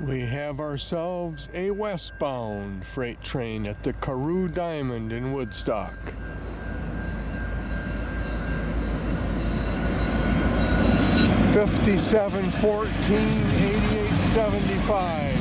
We have ourselves a westbound freight train at the Carew Diamond in Woodstock. $57.14.88.75.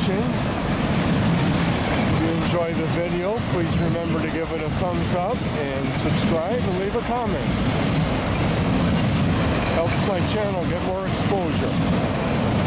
If you enjoy the video, please remember to give it a thumbs up and subscribe and leave a comment. Helps my channel get more exposure.